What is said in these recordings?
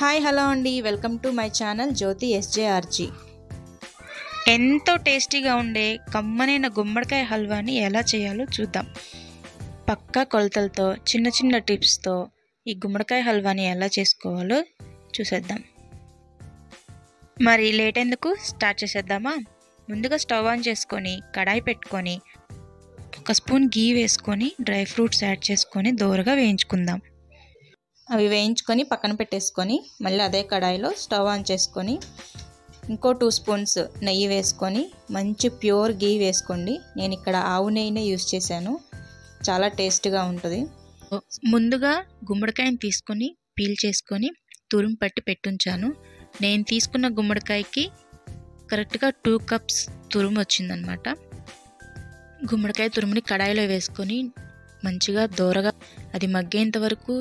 Hi hello అండి, welcome to my channel జ్యోతి ఎస్జేఆర్జీ. ఎంతో టేస్టీగా ఉండే కమ్మనైన గుమ్మడికాయ హల్వాని ఎలా చేయాలో చూద్దాం. పక్కా కొలతలతో చిన్న చిన్న టిప్స్తో ఈ గుమ్మడికాయ హల్వాని ఎలా చేసుకోవాలో చూసేద్దాం. మరి లేట్ ఎందుకు, స్టార్ట్ చేసేద్దామా? ముందుగా స్టవ్ ఆన్ చేసుకొని కడాయి పెట్టుకొని 1 స్పూన్ గీ వేసుకొని డ్రై ఫ్రూట్స్ యాడ్ చేసుకొని దోరగా వేయించుకుందాం. అవి వేయించుకొని పక్కన పెట్టేసుకొని మళ్ళీ అదే కడాయిలో స్టవ్ ఆన్ చేసుకొని ఇంకో 2 స్పూన్స్ నెయ్యి వేసుకొని మంచి ప్యూర్ గీ వేసుకోండి. నేను ఇక్కడ ఆవు నెయ్యినే యూస్ చేశాను, చాలా టేస్ట్గా ఉంటుంది. ముందుగా గుమ్మడికాయని తీసుకొని పీల్ చేసుకొని తురుము పట్టి పెట్టుంచాను. నేను తీసుకున్న గుమ్మడికాయకి కరెక్ట్గా 2 కప్స్ తురుము వచ్చిందనమాట. గుమ్మడికాయ తురుముని కడాయిలో వేసుకొని మంచిగా దోరగా అది మగ్గేంత వరకు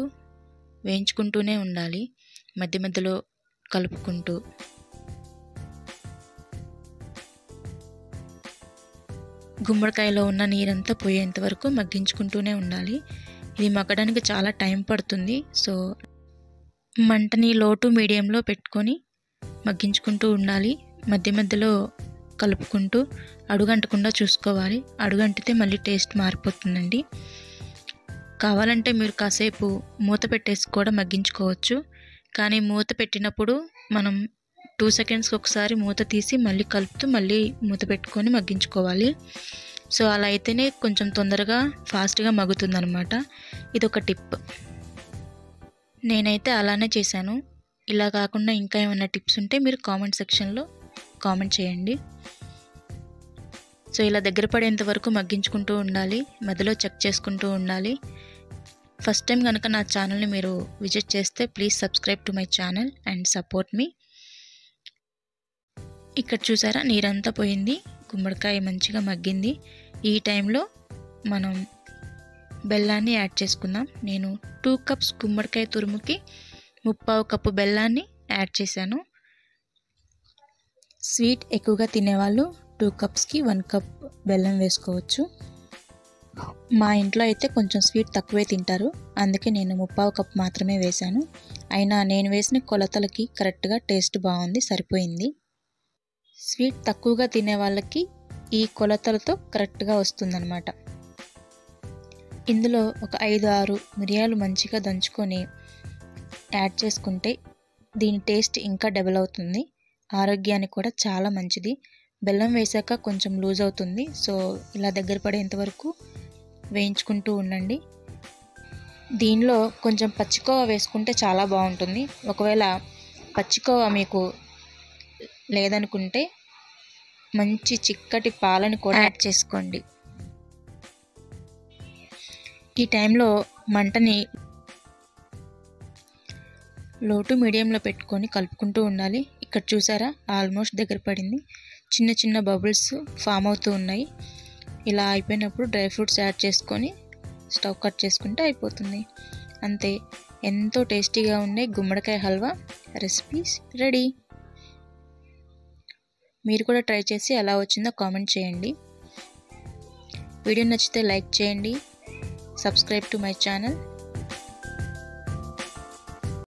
వేయించుకుంటూనే ఉండాలి, మధ్య మధ్యలో కలుపుకుంటూ. గుమ్మడికాయలో ఉన్న నీరంతా పోయేంత వరకు మగ్గించుకుంటూనే ఉండాలి. ఇది మగ్గడానికి చాలా టైం పడుతుంది. సో మంటని లో టు మీడియంలో పెట్టుకొని మగ్గించుకుంటూ ఉండాలి, మధ్య మధ్యలో కలుపుకుంటూ. అడుగంటకుండా చూసుకోవాలి, అడుగంటితే మళ్ళీ టేస్ట్ మారిపోతుందండి. కావాలంటే మీరు కాసేపు మూత పెట్టేసి కూడా మగ్గించుకోవచ్చు, కానీ మూత పెట్టినప్పుడు మనం 2 సెకండ్స్కి ఒకసారి మూత తీసి మళ్ళీ కలుపుతూ మళ్ళీ మూత పెట్టుకొని మగ్గించుకోవాలి. సో అలా అయితేనే కొంచెం తొందరగా ఫాస్ట్గా మగ్గుతుందనమాట. ఇది ఒక టిప్, నేనైతే అలానే చేశాను. ఇలా కాకుండా ఇంకా ఏమైనా టిప్స్ ఉంటే మీరు కామెంట్ సెక్షన్లో కామెంట్ చేయండి. సో ఇలా దగ్గర పడేంత వరకు మగ్గించుకుంటూ ఉండాలి, మధ్యలో చెక్ చేసుకుంటూ ఉండాలి. ఫస్ట్ టైం కనుక నా ఛానల్ని మీరు విజిట్ చేస్తే please subscribe to my channel and support me. ఇక్కడ చూసారా, నీరంతా పోయింది, గుమ్మడికాయ మంచిగా మగ్గింది. ఈ టైంలో మనం బెల్లాన్ని యాడ్ చేసుకుందాం. నేను 2 కప్స్ గుమ్మడికాయ తురుముకి 1/2 కప్పు బెల్లాన్ని యాడ్ చేశాను. స్వీట్ ఎక్కువగా తినేవాళ్ళు 2 కప్స్కి 1 కప్ బెల్లం వేసుకోవచ్చు. మా ఇంట్లో అయితే కొంచెం స్వీట్ తక్కువే తింటారు, అందుకే నేను 1/2 కప్ మాత్రమే వేశాను. అయినా నేను వేసిన కొలతలకి కరెక్ట్గా టేస్ట్ బాగుంది, సరిపోయింది. స్వీట్ తక్కువగా తినే వాళ్ళకి ఈ కొలతలతో కరెక్ట్గా వస్తుందన్నమాట. ఇందులో ఒక 5-6 మిరియాలు మంచిగా దంచుకొని యాడ్ చేసుకుంటే దీని టేస్ట్ ఇంకా డబుల్ అవుతుంది. ఆరోగ్యానికి కూడా చాలా మంచిది. బెల్లం వేసాక కొంచెం లూజ్ అవుతుంది, సో ఇలా దగ్గర పడేంత వరకు వేయించుకుంటూ ఉండండి. దీనిలో కొంచెం పచ్చికోవా వేసుకుంటే చాలా బాగుంటుంది. ఒకవేళ పచ్చికోవా మీకు లేదనుకుంటే మంచి చిక్కటి పాలను కూడా యాడ్ చేసుకోండి. ఈ టైంలో మంటని లో టు మీడియంలో పెట్టుకొని కలుపుకుంటూ ఉండాలి. ఇక్కడ చూసారా, ఆల్మోస్ట్ దగ్గర పడింది, చిన్న చిన్న బబుల్స్ ఫామ్ అవుతూ ఉన్నాయి. ఇలా అయిపోయినప్పుడు డ్రై ఫ్రూట్స్ యాడ్ చేసుకొని స్టవ్ కట్ చేసుకుంటే అయిపోతుంది. అంతే, ఎంతో టేస్టీగా ఉండే గుమ్మడికాయ హల్వా రెసిపీస్ రెడీ. మీరు కూడా ట్రై చేసి ఎలా వచ్చిందో కామెంట్ చేయండి. వీడియో నచ్చితే లైక్ చేయండి, సబ్స్క్రైబ్ టు మై ఛానల్.